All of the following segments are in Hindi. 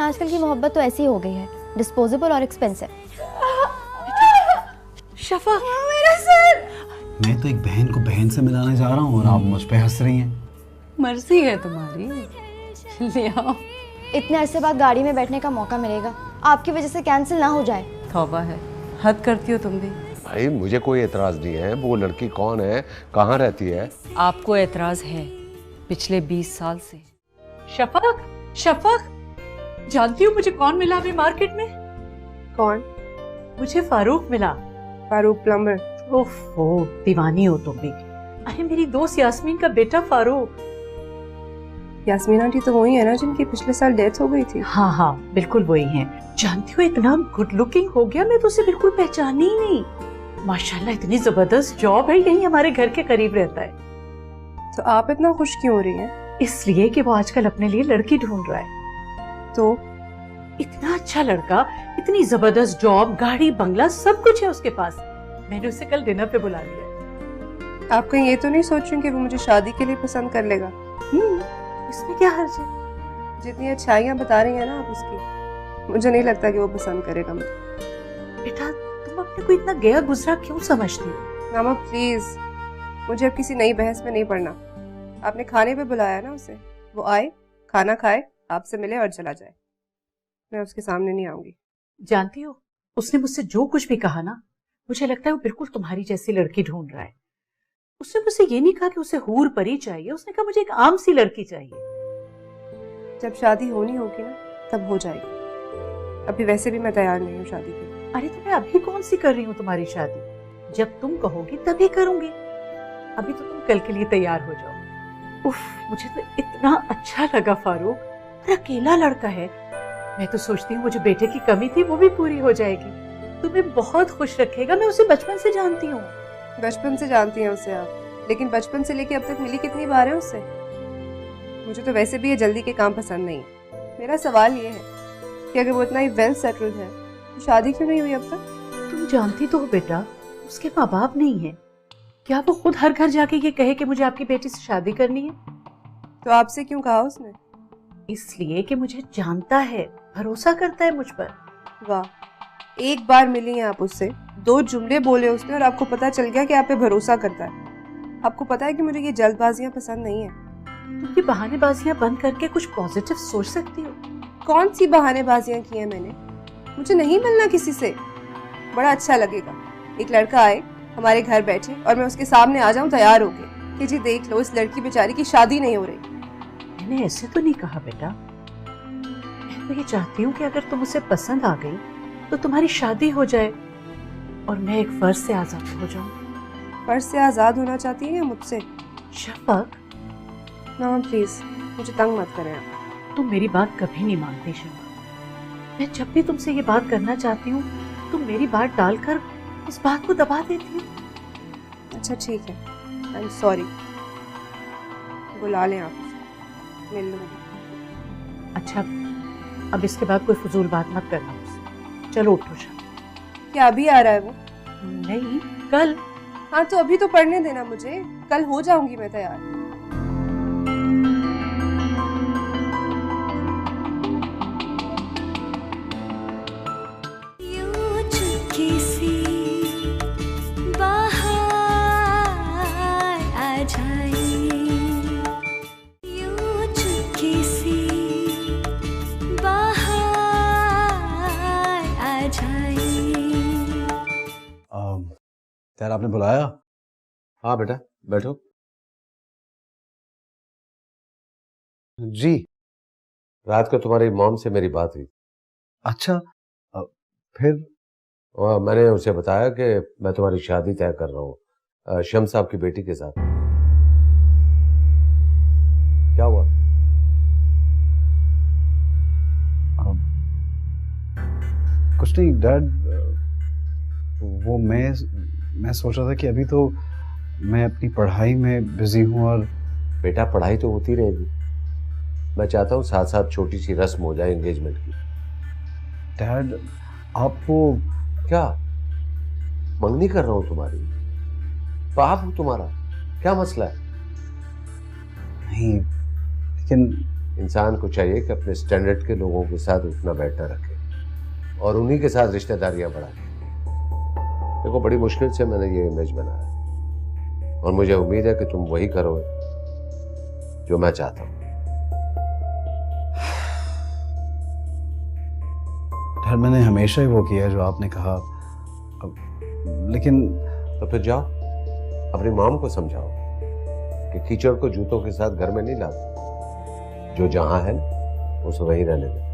आजकल की मोहब्बत तो ऐसी हो गई है, डिस्पोजेबल और एक्सपेंसिव। शफा, मेरा सर। मैं तो एक बहन को बहन से मिलाने जा रहा हूँ और आप मुझ पे हंस रही हैं। मर्जी है तुम्हारी, ले आओ। इतने अरसे बाद गाड़ी में बैठने का मौका मिलेगा, आपकी वजह से कैंसिल ना हो जाए। तौबा है, हद करती हो तुम भी। भाई मुझे कोई एतराज नहीं है, वो लड़की कौन है, कहाँ रहती है? आपको एतराज है पिछले 20 साल से। शफक, शफक, जानती हो मुझे कौन मिला अभी मार्केट में? कौन? मुझे फारूक मिला। फारूक प्लम्बर? ओफो, दीवानी हो तुम भी। अरे मेरी दोस्त यास्मीन का बेटा फारूक। यास्मीन आंटी तो वही है ना जिनकी पिछले साल डेथ हो गई थी? हाँ हाँ, बिल्कुल वही है। जानती हो इतना गुड लुकिंग हो गया, मैं तो उसे बिल्कुल पहचानी ही नहीं। माशाल्लाह इतनी जबरदस्त जॉब है, यही हमारे घर के करीब रहता है। तो आप इतना खुश क्यों हो रही हैं? इसलिए कि वो आजकल अपने लिए लड़की ढूंढ रहा है। तो इतना अच्छा लड़का, इतनी जबरदस्त जॉब, गाड़ी बंगला, सब कुछ है उसके पास। मैंने उसे कल डिनर पे बुला लिया। आप कहीं ये तो नहीं सोच रही कि वो मुझे शादी के लिए पसंद कर लेगा? इसमें क्या हर्ज है? जितनी अच्छाइयाँ बता रही हैं ना आप उसकी, मुझे नहीं लगता कि वो पसंद करेगा मुझे। बेटा तुम अपने को इतना गया गुजरा क्यों समझती हो? मामा प्लीज, मुझे अब किसी नई बहस में नहीं पड़ना। आपने खाने पे बुलाया ना उसे, वो आए, खाना खाए, आपसे मिले और चला जाए। मैं उसके सामने नहीं आऊंगी। जानती हो, उसने मुझसे जो कुछ भी कहा ना, मुझे लगता है वो बिल्कुल तुम्हारी जैसी लड़की ढूंढ रहा है। उसने मुझसे ये नहीं कहा कि उसे हूर परी चाहिए, उसने कहा मुझे एक आम सी लड़की चाहिए। जब शादी होनी होगी ना तब हो जाएगी। अभी वैसे भी मैं तैयार नहीं हूँ शादी के लिए। अरे तो मैं अभी कौन सी कर रही हूँ तुम्हारी शादी? जब तुम कहोगी तभी करूंगी। अभी तो तुम कल के लिए तैयार हो जाओ। उफ, मुझे तो इतना अच्छा लगा फारूक, और अकेला लड़का है। मैं तो सोचती हूँ वो जो बेटे की कमी थी वो भी पूरी हो जाएगी। तुम्हें बहुत खुश रखेगा, मैं उसे बचपन से जानती हूँ। बचपन से जानती हैं उसे आप, लेकिन बचपन से लेके अब तक मिली कितनी बार है उससे? मुझे तो वैसे भी ये जल्दी के काम पसंद नहीं है। मेरा सवाल ये है कि अगर वो इतना ही वेल सेटल्ड है तो शादी क्यों नहीं हुई अब तक? तुम जानती तो हो बेटा, उसके माँ बाप नहीं है। क्या वो खुद हर घर जाके ये कहे कि मुझे आपकी बेटी से शादी करनी है? तो आपसे क्यों कहा उसने? इसलिए कि मुझे जानता है, भरोसा करता है मुझ पर। वाह, एक बार मिली हैं आप उससे, 2 जुमले बोले उसने और आपको पता चल गया कि आप पे भरोसा करता है। आपको पता है कि मुझे ये जल्दबाजियां पसंद नहीं है। तुम ये बहानेबाजियां बंद करके कुछ पॉजिटिव सोच सकती हो। कौन सी बहानेबाजियां की हैं मैंने? मुझे नहीं मिलना किसी से। बड़ा अच्छा लगेगा एक लड़का आए, हमारे घर बैठे और मैं उसके सामने आ जाऊं तैयार होके कि जी देख लो इस लड़की बेचारी की शादी नहीं हो रही। मैंने ऐसे तो नहीं कहा बेटा। मैं तो ये चाहती हूँ कि अगर तुम उसे पसंद आ गई तो तुम्हारी शादी हो जाए और मैं एक फर्ज से आजाद हो जाऊं। फर्ज से आजाद होना चाहती है या मुझसे? शफक, मामा प्लीज मुझे तंग मत करें आप। तुम मेरी बात कभी नहीं मानती शफक। मैं जब भी तुमसे ये बात करना चाहती हूँ तुम मेरी बात टालकर उस बात को दबा देती हो। अच्छा ठीक है, आई एम सॉरी। बुला लें आप उसे, मिल लूंगी। अच्छा, अब इसके बाद कोई फजूल बात मत करना मुझसे। चलो उठो शफक। क्या अभी आ रहा है वो? नहीं, कल। हाँ तो अभी तो पढ़ने देना मुझे, कल हो जाऊंगी मैं तैयार। यार आपने बुलाया? हाँ बेटा बैठो। जी, रात को तुम्हारी मॉम से मेरी बात हुई। अच्छा, फिर? मैंने उसे बताया कि मैं तुम्हारी शादी तय कर रहा हूँ शम्स साहब की बेटी के साथ। क्या हुआ? कुछ नहीं डैड, वो मैं सोच रहा था कि अभी तो मैं अपनी पढ़ाई में बिजी हूँ और बेटा पढ़ाई तो होती रहेगी, मैं चाहता हूँ साथ साथ छोटी सी रस्म हो जाए एंगेजमेंट की। डैड आप वो क्या मंगनी कर रहा हूँ तुम्हारी? बाप हूँ तुम्हारा, क्या मसला है? नहीं, लेकिन इंसान को चाहिए कि अपने स्टैंडर्ड के लोगों के साथ उठना बैठना रखे और उन्हीं के साथ रिश्तेदारियां बढ़ाए। देखो, बड़ी मुश्किल से मैंने ये इमेज बनाया और मुझे उम्मीद है कि तुम वही करोगे जो मैं चाहता हूं। डैड, मैंने हमेशा ही वो किया है जो आपने कहा, लेकिन तो फिर जाओ अपनी मॉम को समझाओ कि कीचड़ को जूतों के साथ घर में नहीं लाते, जो जहां है उसे वहीं रहने दे।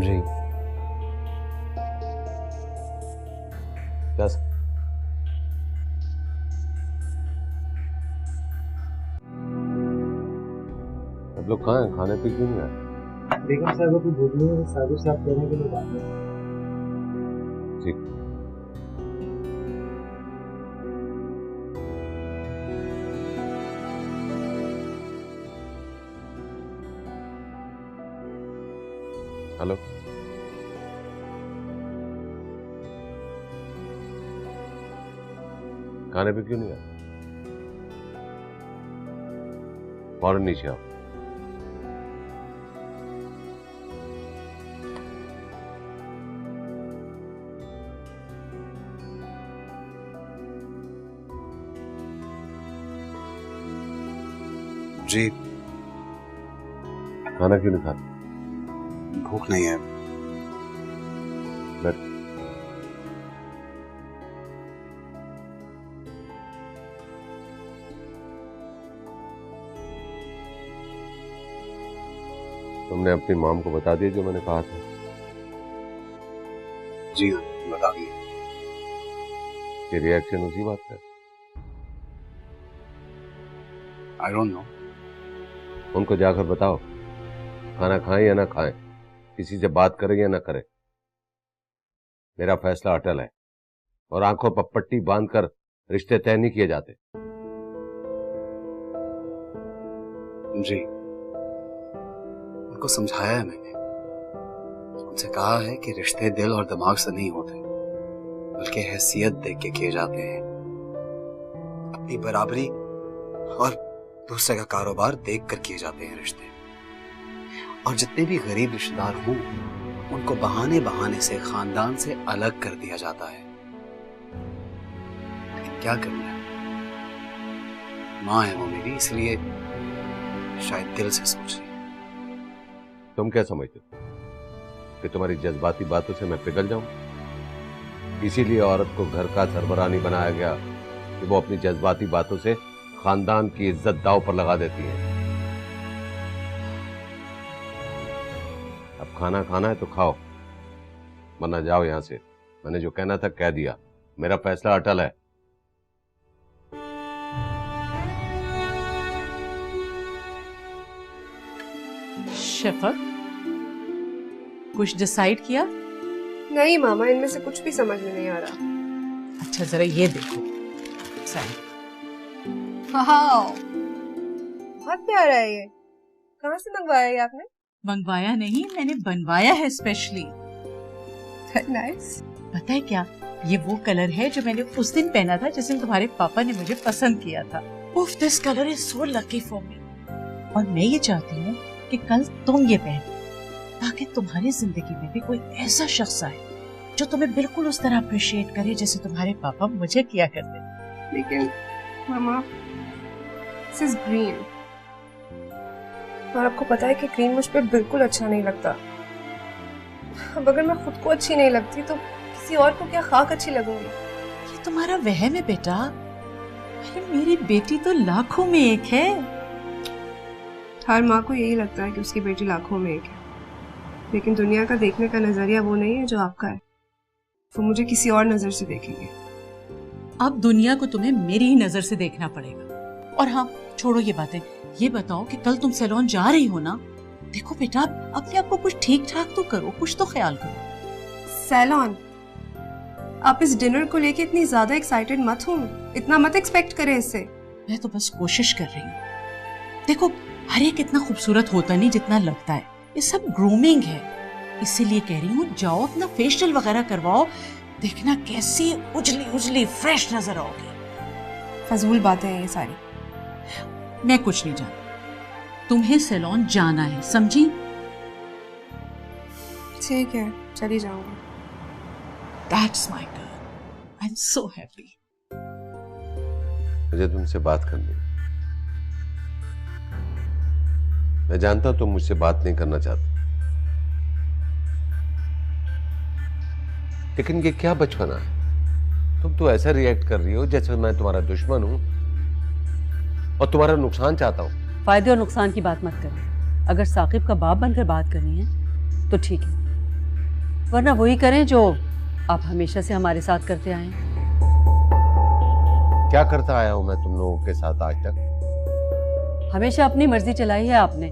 जी। बस अब लोग कहाँ हैं? खाने पे क्यों नहीं आए? बेगम साहब की बोली में साधु साहब कहने के लिए बात है। ठीक। हेलो, खाने पे क्यों नहीं आए? फौरन नीचे आओ। जी। खाना क्यों नहीं खाते? भूख नहीं है। बैठ। तुमने अपनी मॉम को बता दिया जो मैंने कहा था? जी हाँ, बता दिए। कि रिएक्शन उसी बात का? I don't know. उनको जाकर बताओ खाना खाएं या ना खाएं, किसी से बात करें या ना करें, मेरा फैसला अटल है और आंखों पर पट्टी बांधकर रिश्ते तय नहीं किए जाते। जी, उनको समझाया है मैंने। उनसे कहा है कि रिश्ते दिल और दिमाग से नहीं होते, बल्कि हैसियत देख के किए जाते हैं। अपनी बराबरी और दूसरे का कारोबार देख कर किए जाते हैं रिश्ते। और जितने भी गरीब रिश्तेदार हों, उनको बहाने बहाने से खानदान से अलग कर दिया जाता है। लेकिन क्या करना है, माँ है वो मेरी, इसलिए शायद दिल से सोच रही। तुम क्या समझते हो कि तुम्हारी जज्बाती बातों से मैं पिघल जाऊं? इसीलिए औरत को घर का सरबराह नहीं बनाया गया कि वो अपनी जज्बाती बातों से खानदान की इज्जत दांव पर लगा देती है। अब खाना खाना है तो खाओ, वरना जाओ यहां से। मैंने जो कहना था कह दिया, मेरा फैसला अटल है। शफक, कुछ डिसाइड किया? नहीं मामा, इनमें से कुछ भी समझ में नहीं आ रहा। अच्छा, जरा ये देखो। वाह, बहुत प्यारा है ये। कहाँ से मंगवाया है आपने? मंगवाया नहीं, मैंने बनवाया है स्पेशली। नाइस। पता है क्या, ये वो कलर है जो मैंने उस दिन पहना था जिस दिन तुम्हारे पापा ने मुझे पसंद किया था। उफ, this colour is so lucky for me. और मैं ये चाहती हूँ कि कल तुम ये पहनो, ताकि तुम्हारी जिंदगी में भी कोई ऐसा शख्स आए जो तुम्हें बिल्कुल उस तरह अप्रिशिएट करे जैसे तुम्हारे पापा मुझे किया करते। लेकिन मामा, दिस इज ग्रीन, और आपको पता है कि ग्रीन मुझ पे बिल्कुल अच्छा नहीं लगता। अब अगर मैं खुद को अच्छी नहीं लगती तो किसी और को क्या खाक अच्छी लगूंगी? ये तुम्हारा वहम है बेटा। अरे मेरी बेटी तो लाखों में एक है। हर माँ को यही लगता है कि उसकी बेटी लाखों में एक है, लेकिन दुनिया का देखने का नजरिया वो नहीं है जो आपका है। वो मुझे किसी और नजर से देखेंगे। अब दुनिया को तुम्हें मेरी ही नजर से देखना पड़ेगा। और हाँ, छोड़ो ये बातें, ये बताओ कि कल तुम सैलून जा रही हो ना? देखो बेटा, अपने आप को कुछ ठीक ठाक तो करो, कुछ तो ख्याल करो। सैलून? आप इस डिनर को लेके इतनी ज्यादा एक्साइटेड मत हो, इतना मत एक्सपेक्ट करें इससे। मैं तो बस कोशिश कर रही हूँ। देखो, हर एक इतना खूबसूरत होता नहीं जितना लगता है। ये सब ग्रूमिंग है, इसीलिए कह रही हूँ जाओ अपना फेशियल वगैरह करवाओ, देखना कैसी उजली उजली फ्रेश नजर आओगी। फजूल बातें हैं ये सारी। मैं कुछ नहीं जानती, तुम्हें सैलून जाना है, समझी? ठीक है, चली जाऊंगी। That's my girl. I'm so happy. मुझे तुमसे बात करनी है। मैं जानता हूं तुम मुझसे बात नहीं करना चाहती, लेकिन ये क्या बचपना है? तुम तो ऐसा रिएक्ट कर रही हो जैसे मैं तुम्हारा दुश्मन हूं और तुम्हारा नुकसान चाहता हूं। फायदे और नुकसान की बात मत करें। अगर साकिब का बाप बनकर बात करनी है तो ठीक है, वरना वही करें जो आप हमेशा से हमारे साथ करते आए हैं। क्या करता आया हूं मैं तुम लोगों के साथ आज तक? हमेशा अपनी मर्जी चलाई है आपने,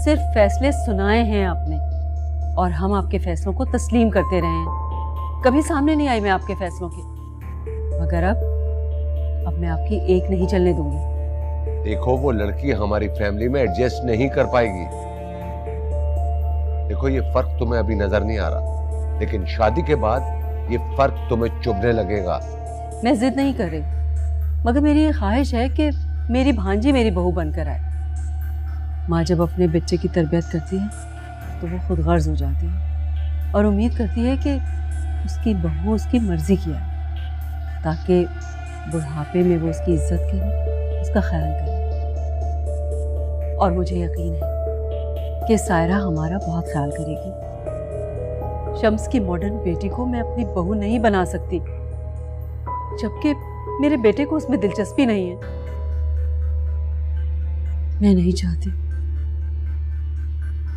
सिर्फ फैसले सुनाए हैं आपने और हम आपके फैसलों को तस्लीम करते रहे हैं। कभी सामने नहीं आई मैं आपके फैसलों के, मगर अब मैं आपकी एक नहीं चलने दूंगी। देखो, वो लड़की हमारी फैमिली में एडजस्ट नहीं कर पाएगी। देखो, ये फर्क तुम्हें अभी नजर नहीं आ रहा, लेकिन शादी के बाद ये फर्क तुम्हें चुभने लगेगा। मैं जिद नहीं कर रही, मगर मेरी ये ख्वाहिश है कि मेरी भांजी मेरी बहू बनकर आए। माँ जब अपने बच्चे की तरबियत करती है तो वो खुद गर्ज हो जाती है और उम्मीद करती है कि उसकी बहू उसकी मर्जी की आए, ताकि बुढ़ापे में वो उसकी इज्जत करे, उसका ख्याल करे। और मुझे यकीन है कि सायरा हमारा बहुत ख्याल करेगी। शम्स की मॉडर्न बेटी को मैं अपनी बहू नहीं बना सकती, जबकि मेरे बेटे को उसमें दिलचस्पी नहीं है। मैं नहीं चाहती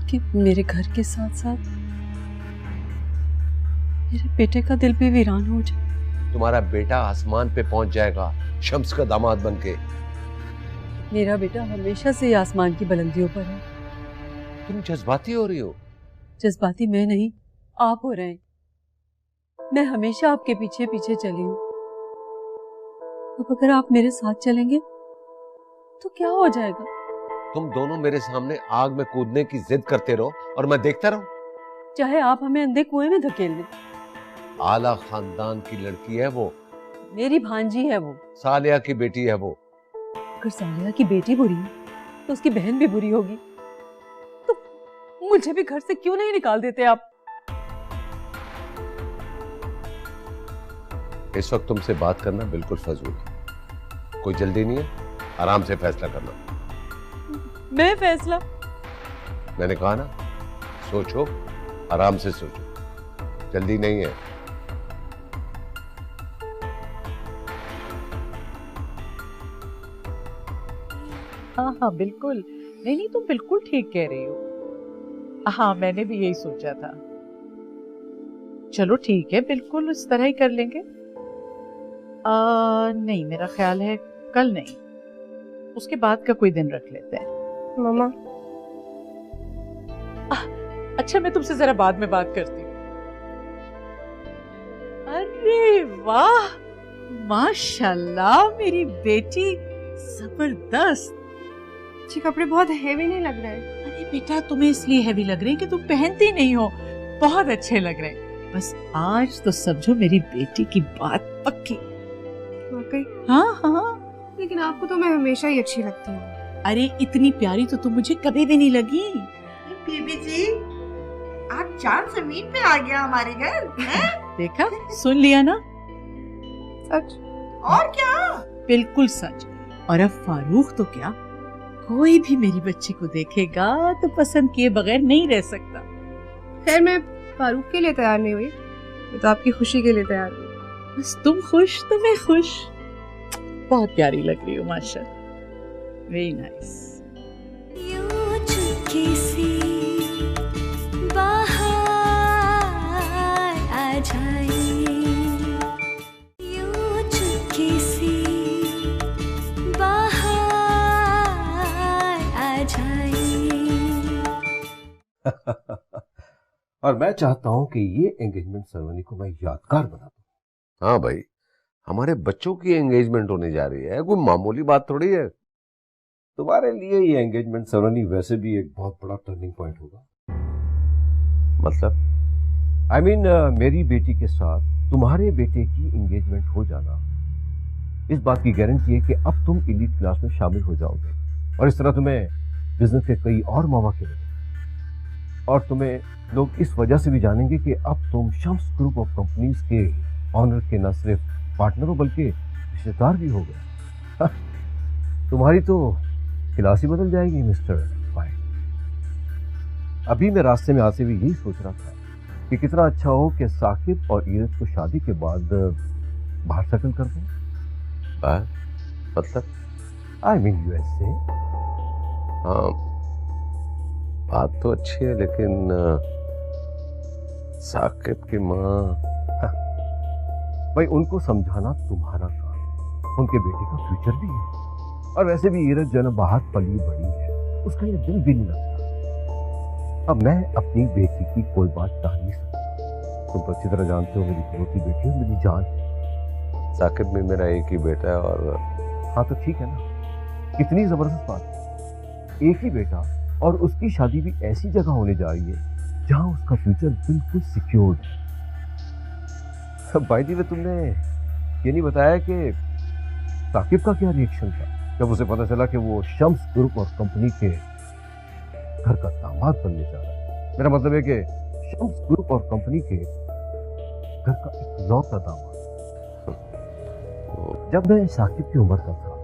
कि मेरे घर के साथ साथ मेरे बेटे का दिल भी वीरान हो जाए। तुम्हारा बेटा आसमान पे पहुंच जाएगा शम्स का दामाद बनके। मेरा बेटा हमेशा से आसमान की बुलंदियों पर है। तुम जज्बाती हो रही हो। जज्बाती मैं नहीं, आप हो रहे हैं। मैं हमेशा आपके पीछे पीछे चली हूँ। अब अगर आप मेरे साथ चलेंगे तो क्या हो जाएगा? तुम दोनों मेरे सामने आग में कूदने की जिद करते रहो और मैं देखता रहूं। चाहे आप हमें अंधे कुएं में धकेल दें। आला खानदान की लड़की है वो, मेरी भांजी है वो, सालिया की बेटी है वो। अगर सालिया की बेटी बुरी है तो उसकी बहन भी बुरी होगी। तो मुझे भी घर से क्यों नहीं निकाल देते आप? इस वक्त तुमसे बात करना बिल्कुल फजूल है। कोई जल्दी नहीं है, आराम से फैसला करना। मैं फैसला? मैंने कहा ना, सोचो, आराम से सोचो, जल्दी नहीं है। हाँ हाँ बिल्कुल, नहीं तुम बिल्कुल ठीक कह रही हो। हाँ, मैंने भी यही सोचा था। चलो ठीक है, बिल्कुल इस तरह ही कर लेंगे। नहीं, मेरा ख्याल है कल नहीं, उसके बाद का कोई दिन रख लेते हैं। मामा, अच्छा, मैं तुमसे जरा बाद में बात करती हूँ। अरे वाह, माशाल्लाह मेरी बेटी, जबरदस्त। अच्छे कपड़े बहुत हेवी नहीं लग रहे? अरे बेटा, तुम्हें इसलिए हेवी लग रहे हैं कि तुम पहनती नहीं हो। बहुत अच्छे लग रहे हैं। बस आज तो समझो मेरी बेटी की बात पक्की। वाकई? हाँ हाँ, लेकिन आपको तो मैं हमेशा ही अच्छी लगती हूँ। अरे इतनी प्यारी तो तुम मुझे कभी भी नहीं लगी। बीबी जी, आज चांद जमीन पे आ गया हमारे घर, हैं? देखा, सुन लिया ना? सच? और क्या? बिल्कुल सच। और अब फारूक तो क्या, कोई भी मेरी बच्ची को देखेगा तो पसंद किए बगैर नहीं रह सकता। खैर, मैं फारूक के लिए तैयार नहीं हुई, मैं तो आपकी खुशी के लिए तैयार हुई। बस तुम खुश तो मैं खुश। बहुत प्यारी लग रही हो, माशाल्लाह। Very nice. और मैं चाहता हूं कि ये एंगेजमेंट सेरेमनी को मैं यादगार बना दूं। हाँ भाई, हमारे बच्चों की एंगेजमेंट होने जा रही है, कोई मामूली बात थोड़ी है। तुम्हारे लिए ये एंगेजमेंट सेरेमनी वैसे भी एक बहुत बड़ा टर्निंग पॉइंट होगा। मतलब? I mean, मेरी बेटी के साथ तुम्हारे बेटे की एंगेजमेंट हो जाना, इस बात की गारंटी है कि अब तुम एलीट क्लास में शामिल हो जाओगे। और इस तरह तुम्हें बिजनेस के कई और मौके मिले और तुम्हें लोग इस वजह से भी जानेंगे कि अब तुम शम्स ग्रुप ऑफ कंपनीज के ऑनर के न सिर्फ पार्टनर हो बल्कि रिश्तेदार भी हो गए। तुम्हारी तो क्लास ही बदल जाएगी मिस्टर फाइक। अभी मैं रास्ते में आते हुए यही सोच रहा था कि कितना अच्छा हो कि साकिब और ईरज को शादी के बाद बाहर सेटल कर दें। मतलब आई मीन यूएसए। हाँ, बात तो अच्छी है लेकिन साकिब की माँ। भाई उनको समझाना तुम्हारा काम है, उनके बेटे का फ्यूचर भी है। और वैसे भी ईरज जो है ना बाहर पली बड़ी है, उसका ये दिल भी नहीं लगता। अब मैं अपनी बेटी की कोई बात टाल नहीं सकता। तुम तो अच्छी तरह जानते हो मेरी इकलौती बेटी है, मेरी जान है। साकिब में मेरा एक ही बेटा है और हाँ तो ठीक है ना, कितनी जबरदस्त बात है। एक ही बेटा और उसकी शादी भी ऐसी जगह होने जा रही है जहां उसका फ्यूचर बिल्कुल सिक्योर्ड है। भाई जी, तुमने ये नहीं बताया कि साकिब का क्या रिएक्शन था जब उसे पता चला कि वो शम्स ग्रुप और कंपनी के घर का दामाद बनने जा रहा है। मेरा मतलब है कि शम्स ग्रुप और कंपनी के घर का इकलौता दामाद। जब मैं साकिब की उम्र का था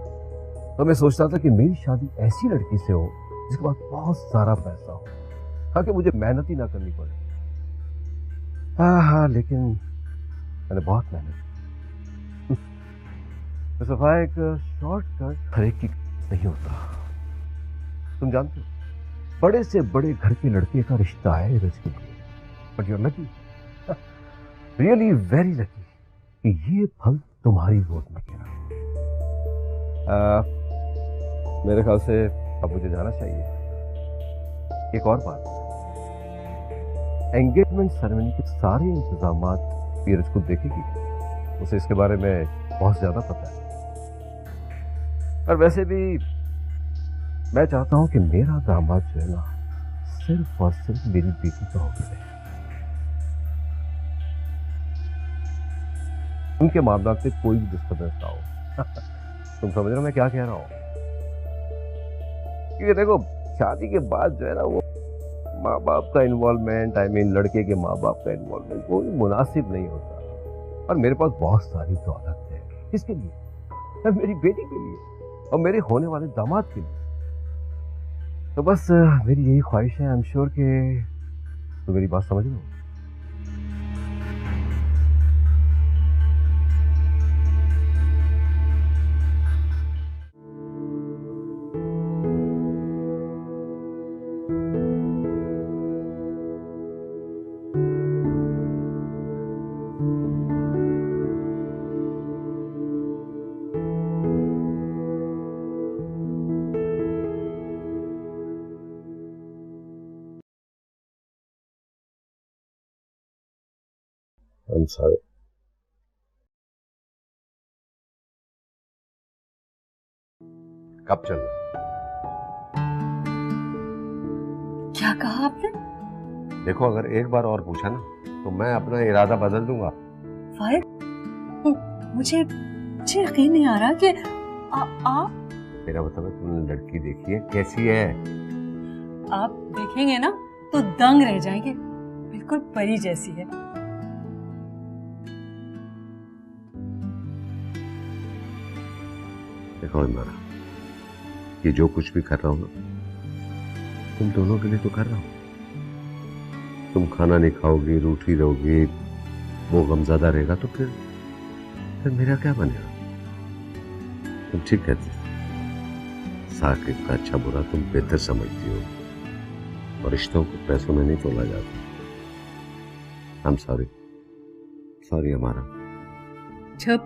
तो मैं सोचता था कि मेरी शादी ऐसी लड़की से हो जिसके पास बहुत सारा पैसा हो, ताकि मुझे मेहनत ही ना करनी पड़े। हाँ, लेकिन मैंने बहुत मेहनत की। सफाई एक शॉर्टकट हर एक की नहीं होता। तुम जानते हो, बड़े से बड़े घर के लड़के का रिश्ता है ईरज के लिए, but you are lucky, really very lucky कि ये फल तुम्हारी गोद में गिरा। मेरे ख्याल से अब मुझे जाना चाहिए। एक और बात, एंगेजमेंट सेरेमनी के सारे इंतजामात ईरज को देखेगी, उसे इसके बारे में बहुत ज्यादा पता है। और वैसे भी मैं चाहता हूं कि मेरा दामाद जो है ना सिर्फ और सिर्फ मेरी बेटी का होकर रहे। उनके मामला से कोई भी डिस्टर्बेंस ना हो। तुम समझ रहे हो मैं क्या कह रहा हूं? क्योंकि देखो, शादी के बाद जो है ना वो माँ बाप का इन्वॉल्वमेंट, आई मीन लड़के के माँ बाप का इन्वॉल्वमेंट कोई मुनासिब नहीं होता। और मेरे पास बहुत सारी दौलत है। किसके लिए? मेरी बेटी के लिए और मेरे होने वाले दामाद के लिए। तो बस मेरी यही ख्वाहिश है। आई एम श्योर कि तो मेरी बात समझ लो। I'm sorry. कब चलना? क्या कहा आपने? देखो, अगर एक बार और पूछा ना तो मैं अपना इरादा बदल दूंगा। फाइक, मुझे यकीन नहीं आ रहा कि आप मेरा मतलब है, तुमने लड़की देखी है? कैसी है? आप देखेंगे ना तो दंग रह जाएंगे। बिल्कुल परी जैसी है। देखो इमरान, ये जो कुछ भी कर रहा हूं ना, तुम दोनों के लिए तो कर रहा हूं। तुम खाना नहीं खाओगी, रूठी रहोगी, वो गमज़्यादा रहेगा तो फिर मेरा क्या बनेगा? तुम ठीक कहते हो, साकिब का अच्छा बुरा तुम बेहतर समझती हो और रिश्तों को पैसों में नहीं तोला जाता। आई एम सॉरी हमारा। जब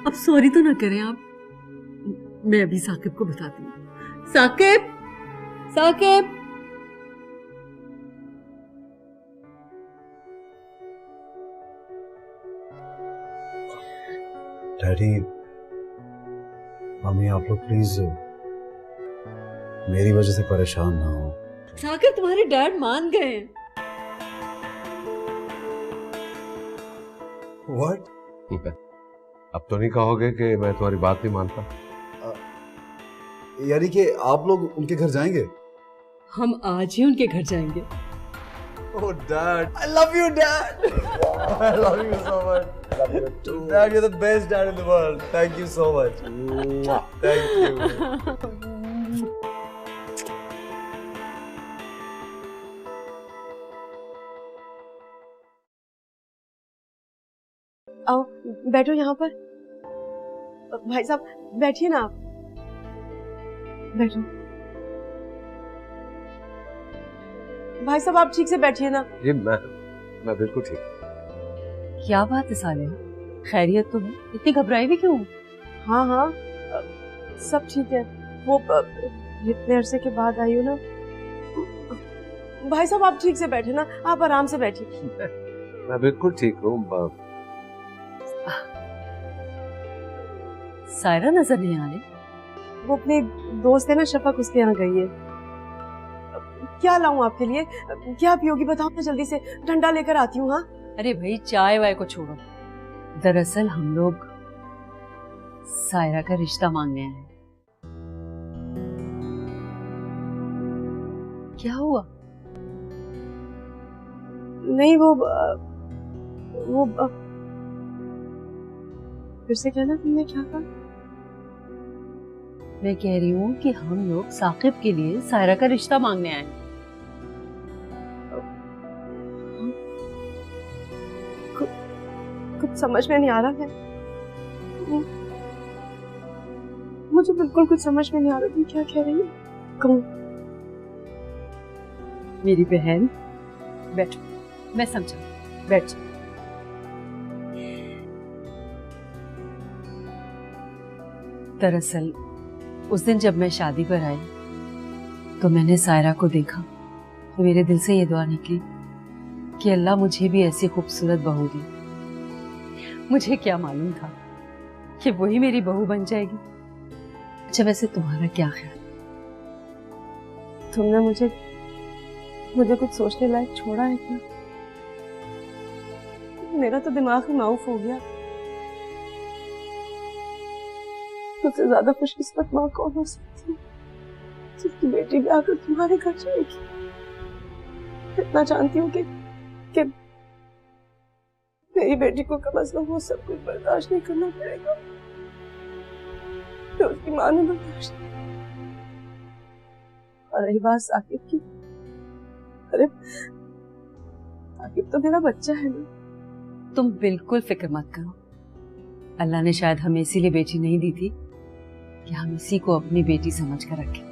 अब सॉरी तो ना करें आप। मैं अभी साकिब को बताती हूँ। साकिब, साकिब। डैडी, मम्मी, आप लोग प्लीज मेरी वजह से परेशान ना हो। साकिब, तुम्हारे डैड मान गए हैं। What? अब तो नहीं कहोगे कि मैं तुम्हारी बात नहीं मानता? यानी कि आप लोग उनके घर जाएंगे? हम आज ही उनके घर जाएंगे। Oh dad, I love you dad. I love you so much. I love you too. Dad, you're the best dad in the world. Thank you so much. Thank you. आओ बैठो यहाँ पर। भाई साहब बैठिए ना आप, बैठो। भाई साहब आप ठीक से बैठिए ना। जी मैं बिल्कुल ठीक। क्या बात है सालिया, खैरियत तो है? इतनी घबराई भी क्यों? हाँ हाँ सब ठीक है। वो इतने अरसे के बाद आई हो ना। भाई साहब आप ठीक से बैठे ना, आप आराम से बैठिए। मैं बिल्कुल ठीक हूँ। सायरा नजर नहीं आ रही? वो अपने दोस्त है ना शफक, उसके यहाँ गई है। क्या लाऊं आपके लिए? क्या पियोगी बताओ ना, जल्दी से ठंडा लेकर आती हूँ। हाँ अरे भाई चाय वाय को छोड़ो, दरअसल हम लोग सायरा का रिश्ता मांगने आए हैं। क्या हुआ? नहीं वो फिर से कहना, तुमने क्या कहा? मैं कह रही हूँ कि हम लोग साकिब के लिए सायरा का रिश्ता मांगने आए हैं। कुछ समझ में नहीं आ रहा है, मुझे बिल्कुल कुछ समझ में नहीं आ रहा। तुम क्या कह रही हो? कहूँ? मेरी बहन बैठो, मैं समझा, बैठ जाओ। दरअसल उस दिन जब मैं शादी पर आई तो मैंने सायरा को देखा तो मेरे दिल से ये दुआ निकली कि अल्लाह मुझे भी ऐसी खूबसूरत बहू दे। मुझे क्या मालूम था कि वही मेरी बहू बन जाएगी। अच्छा वैसे तुम्हारा क्या ख्याल? तुमने मुझे कुछ सोचने लायक छोड़ा है क्या? मेरा तो दिमाग ही माऊफ हो गया। मुझसे ज्यादा खुशकिस्मत माँ कौन हो सकती है जिसकी बेटी भी आकर तुम्हारे घर जाएगी। इतना जानती हूँ कि मेरी बेटी को कम अज कम वो सब कुछ बर्दाश्त नहीं करना पड़ेगा तो उसकी माँ ने बर्दाश्त नहीं। और रही बात साकिब की, अरे साकिब तो मेरा बच्चा है ना। तुम बिल्कुल फिक्र मत करो, अल्लाह ने शायद हमें इसीलिए बेटी नहीं दी थी कि हम इसी को अपनी बेटी समझ कर रखें।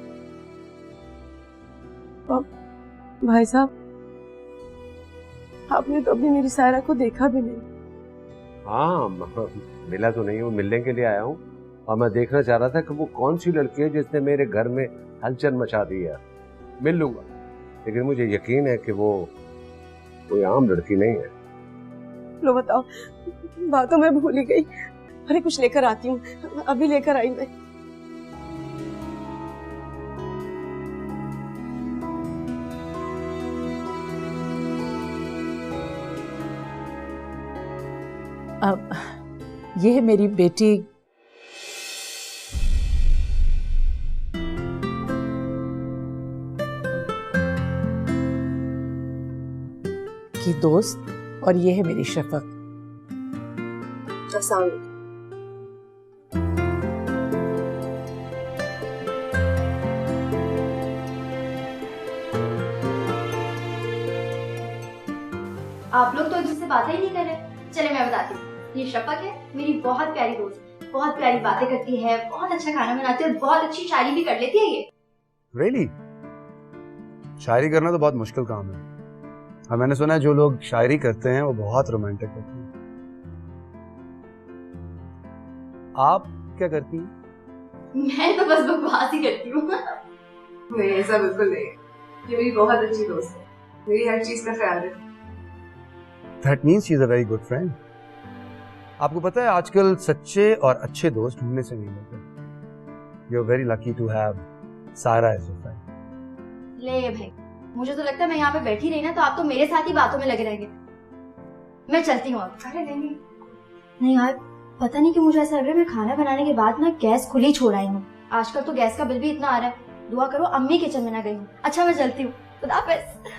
भाई साहब आपने तो अभी मेरी सायरा को देखा भी नहीं। हाँ मिला तो नहीं हूँ, मिलने के लिए आया हूँ और मैं देखना चाह रहा था कि वो कौन सी लड़की है जिसने मेरे घर में हलचल मचा दी है। मिल लूंगा, लेकिन मुझे यकीन है कि वो कोई आम लड़की नहीं है। लो बताओ, बातों में भूल ही गई। अरे कुछ लेकर आती हूँ, अभी लेकर आई मैं। अब ये है मेरी बेटी की दोस्त और ये है मेरी शफक। आप लोग तो एक दूसरे से बातें ही नहीं कर रहे। चले मैं बताती हूँ, ये शफक है, मेरी बहुत प्यारी दोस्त, बहुत प्यारी बातें करती है, बहुत अच्छा खाना बनाती है और बहुत अच्छी शायरी भी कर लेती है ये। Really? शायरी करना तो बहुत मुश्किल काम है और मैंने सुना है जो लोग शायरी करते हैं वो बहुत रोमांटिक होते हैं। आप क्या करती हैं? मैं तो बस बकवास ही करती हूँ। नहीं ऐसा बिल्कुल नहीं, ये मेरी बहुत अच्छी दोस्त है, मेरी हर चीज का ख्याल रखती है। That means she is a very good friend. आपको पता है आजकल सच्चे और अच्छे दोस्त ढूंढने से नहीं मिलते। You're very lucky to have Sara as your friend. ले भाई, मुझे तो लगता है मैं यहाँ पे बैठी रही ना तो आप तो मेरे साथ ही बातों में लगे रहेंगे। मैं चलती हूँ अब। अरे नहीं नहीं यार, पता नहीं कि मुझे ऐसा लग रहा है मैं खाना बनाने के बाद ना गैस खुली छोड़ आई हूँ। आजकल तो गैस का बिल भी इतना आ रहा है, दुआ करो अम्मी किचन में ना गई हूँ। अच्छा मैं चलती हूँ, खुदा हाफिज।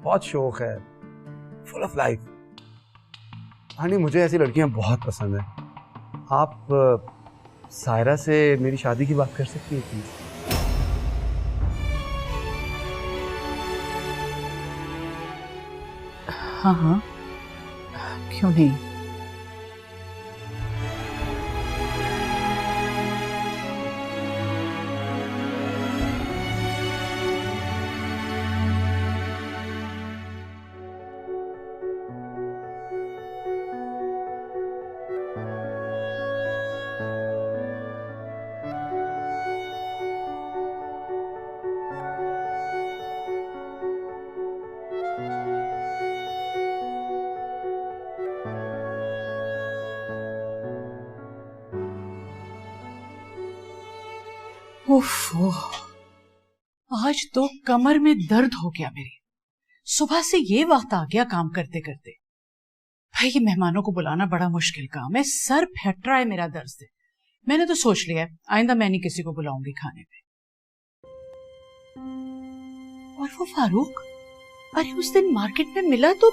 बहुत शौक है, फुल ऑफ लाइफ। हानी मुझे ऐसी लड़कियां बहुत पसंद है। आप सायरा से मेरी शादी की बात कर सकती हैं प्लीज? हाँ हाँ, क्यों नहीं। ओफो, आज तो कमर में दर्द हो गया मेरी। सुबह से ये वक्त आ गया काम करते करते। भाई ये मेहमानों को बुलाना बड़ा मुश्किल काम है, सर फट रहा है मेरा दर्द से। मैंने तो सोच लिया है आइंदा मैं नहीं किसी को बुलाऊंगी खाने पे। और वो फारूक, अरे उस दिन मार्केट में मिला तो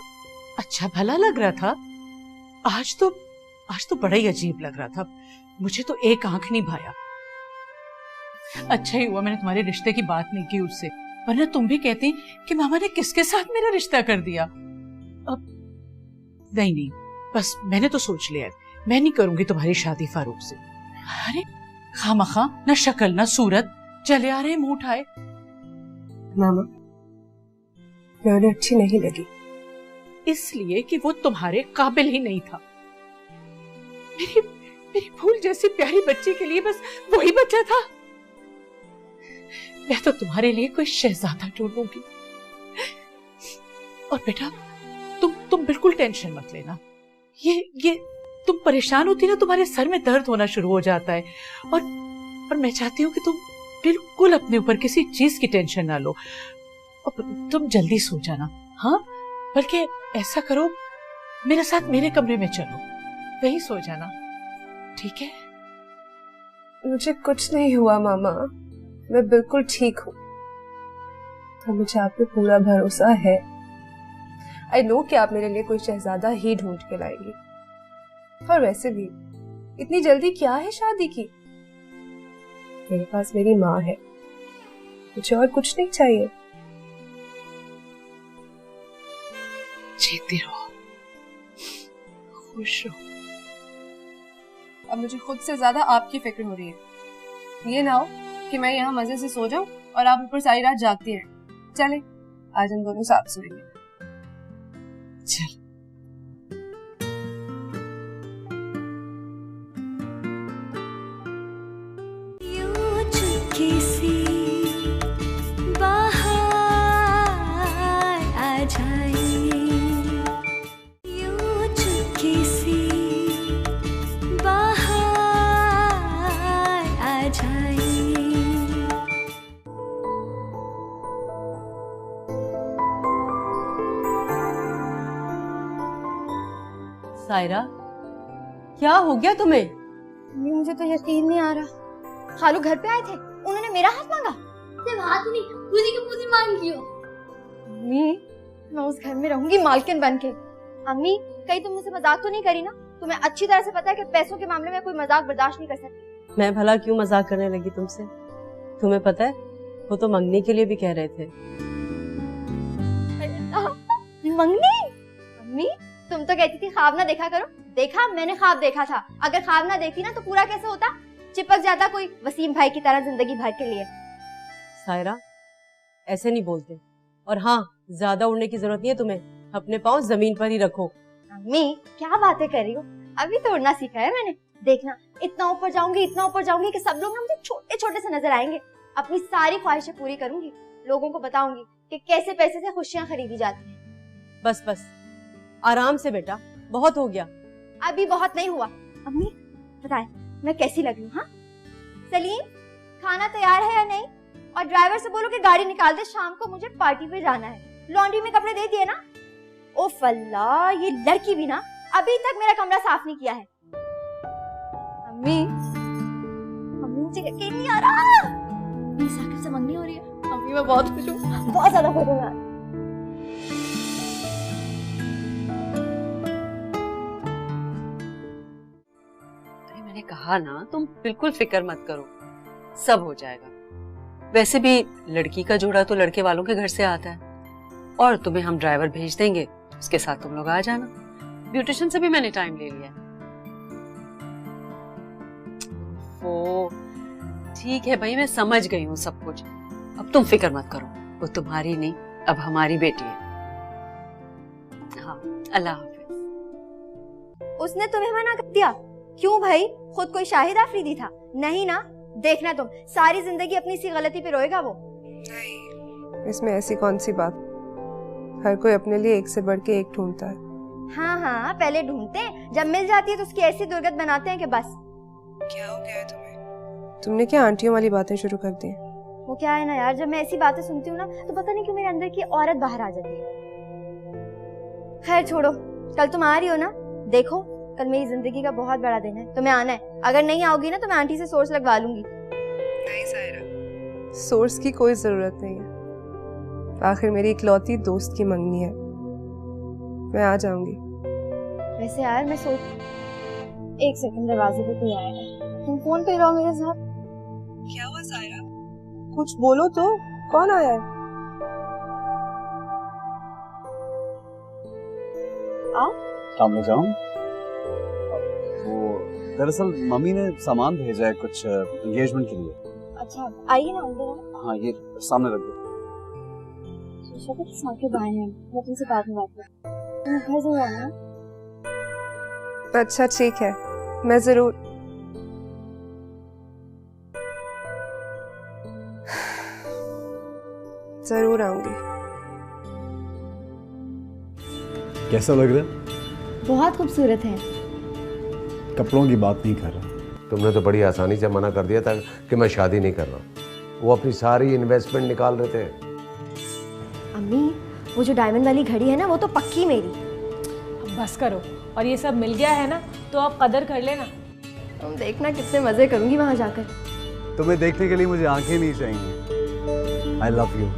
अच्छा भला लग रहा था, आज तो बड़ा ही अजीब लग रहा था। मुझे तो एक आंख नहीं भाया। अच्छा ही हुआ मैंने तुम्हारे रिश्ते की बात नहीं की उससे, वरना तुम भी कहती कि मामा ने किसके साथ मेरा रिश्ता कर दिया। अब नहीं, बस मैंने तो सोच लिया है, मैं नहीं करूंगी तुम्हारी शादी फारूक से। अरे खामखा ना शक्ल ना सूरत, चले आ रहे मुंह उठाए। मामा मैं उन्हें अच्छी नहीं लगी, इसलिए कि वो तुम्हारे काबिल ही नहीं था। मेरी फूल जैसी प्यारी बच्ची के लिए बस वही बच्चा था। मैं तो तुम्हारे लिए कोई शहजादा ढूंढूंगी। और बेटा तुम बिल्कुल टेंशन मत लेना। ये तुम परेशान होती ना, तुम्हारे सर में दर्द होना शुरू हो जाता है। और मैं चाहती हूँ कि तुम बिल्कुल अपने ऊपर किसी चीज की टेंशन ना लो और तुम जल्दी सो जाना। हाँ, बल्कि ऐसा करो मेरे साथ मेरे कमरे में चलो, वहीं सो जाना, ठीक है? मुझे कुछ नहीं हुआ मामा, मैं बिल्कुल ठीक हूँ। तो मुझे आप पे पूरा भरोसा है। आई नो कि आप मेरे लिए कोई शहजादा ही ढूंढ के लाएंगी। और वैसे भी इतनी जल्दी क्या है शादी की? मेरे पास मेरी माँ है, मुझे और कुछ नहीं चाहिए। जीती रहो, खुश रहो। अब मुझे खुद से ज्यादा आपकी फिक्र हो रही है। ये ना हो कि मैं यहाँ मजे से सो जाऊं और आप ऊपर सारी रात जागती रहें। चले, आज हम दोनों साथ सोएंगे। चल। सायरा, क्या हो गया तुम्हें? मुझे तो यकीन नहीं आ रहा। खालू घर पे आए थे, उन्होंने मेरा हाथ मांगा। सिर्फ हाथ नहीं, पूरी की पूरी मांगी हो। अम्मी, मैं उस घर में रहूंगी मालकिन बन के। अम्मी, कहीं तुम मुझसे मजाक तो नहीं करी ना? तुम्हें अच्छी तरह से पता है कि पैसों के मामले में कोई मजाक बर्दाश्त नहीं कर सकती। मैं भला क्यों मजाक करने लगी तुमसे? तुम्हें पता है वो तो मंगनी के लिए भी कह रहे थे। मंगनी? अम्मी, तुम तो कहती थी ख्वाब ना देखा करो। देखा, मैंने ख्वाब देखा था। अगर ख्वाब ना देखती ना तो पूरा कैसे होता? चिपक जाता कोई वसीम भाई की तरह जिंदगी भर के लिए। सायरा, ऐसे नहीं बोलते। और हाँ, ज्यादा उड़ने की जरूरत नहीं है तुम्हें, अपने पाँव जमीन पर ही रखो। अम्मी, क्या बातें कर रही हो? अभी तो उड़ना सीखा है मैंने। देखना, इतना ऊपर जाऊंगी, इतना ऊपर जाऊंगी कि सब लोग ना मुझे छोटे छोटे से नजर आएंगे। अपनी सारी ख्वाहिशें पूरी करूंगी, लोगों को बताऊंगी कि कैसे पैसे से खुशियां खरीदी जाती हैं। बस बस, आराम से बेटा, बहुत हो गया। अभी बहुत नहीं हुआ। अम्मी बताएं मैं कैसी लग रही हूँ? हाँ सलीम, खाना तैयार है या नहीं? और ड्राइवर से बोलो कि गाड़ी निकाल दे, शाम को मुझे पार्टी पे जाना है। लॉन्ड्री में कपड़े दे दिए ना? ओफ अल्लाह, ये लड़की भी ना अभी तक मेरा कमरा साफ नहीं किया है। अम्मी, अम्मी मुझे यकीन नहीं आ रहा। मेरी साकिब से मंगनी हो रही है। अभी मैं बहुत खुश हूँ, बहुत ज्यादा खुश हूँ यार। अरे मैंने कहा ना, तुम बिल्कुल फिक्र मत करो, सब हो जाएगा। वैसे भी लड़की का जोड़ा तो लड़के वालों के घर से आता है, और तुम्हें हम ड्राइवर भेज देंगे, उसके साथ तुम लोग आ जाना। ब्यूटिशियन से भी मैंने टाइम ले लिया। वो ठीक है भाई, मैं समझ गई हूँ सब कुछ। अब तुम फिक्र मत करो, वो तुम्हारी नहीं, अब हमारी बेटी है। हाँ, अल्लाह हाफिज। उसने तुम्हें मना कर दिया? क्यों भाई, खुद कोई शाहिद आफरीदी था? नहीं ना, देखना तुम सारी जिंदगी अपनी सी गलती पे रोएगा वो। इसमें ऐसी कौन सी बात, हर कोई अपने लिए एक से बढ़ के एक ढूंढता है। हाँ हाँ, पहले ढूंढते हैं, जब मिल जाती है तो उसकी ऐसी दुर्गत बनाते हैं कि बस। क्या हो गया है तुम्हें? तुमने क्या आंटियों वाली बातें शुरू कर दी? वो क्या है ना यार, जब मैं ऐसी बातें सुनती हूँ ना तो पता नहीं क्यों मेरे अंदर की औरत बाहर आ जाती है। खैर छोड़ो, कल तुम आ रही हो ना, देखो कल मेरी जिंदगी का बहुत बड़ा दिन है, तुम्हें आना है। अगर नहीं आओगी ना तो मैं आंटी से सोर्स लगवा लूंगी। नहीं सायरा, सोर्स की कोई जरूरत नहीं है, आखिर मेरी इकलौती दोस्त की मंगनी है, मैं आ जाऊंगी। वैसे यार मैं सोच, एक सेकंड, दरवाजे पे कोई आया है, तुम फोन पे रहो मेरे साथ। क्या हुआ सायरा, कुछ बोलो तो, कौन आया है? आओ। सामने जाऊं? वो दरअसल मम्मी ने सामान भेजा है कुछ एंगेजमेंट के लिए। अच्छा आइए ना अंदर। हाँ ये सामने रख दो। साकिब आए हैं, मैं तुमसे बाद में बात करूँ, तुम घर जरूर आना। अच्छा ठीक है, मैं जरूर। जरूर आऊंगी। कैसा लग रहा है? बहुत खूबसूरत है। कपड़ों की बात नहीं कर रहा। तुमने तो बड़ी आसानी से मना कर दिया था कि मैं शादी नहीं कर रहा। वो अपनी सारी इन्वेस्टमेंट निकाल रहे थे। अम्मी, वो जो डायमंड वाली घड़ी है ना, वो तो पक्की मेरी। अब बस करो, और ये सब मिल गया है ना तो आप कदर कर लेना। तुम देखना कितने मजे करूंगी वहां जाकर। तुम्हें देखने के लिए मुझे आंखें नहीं चाहिए। I love you.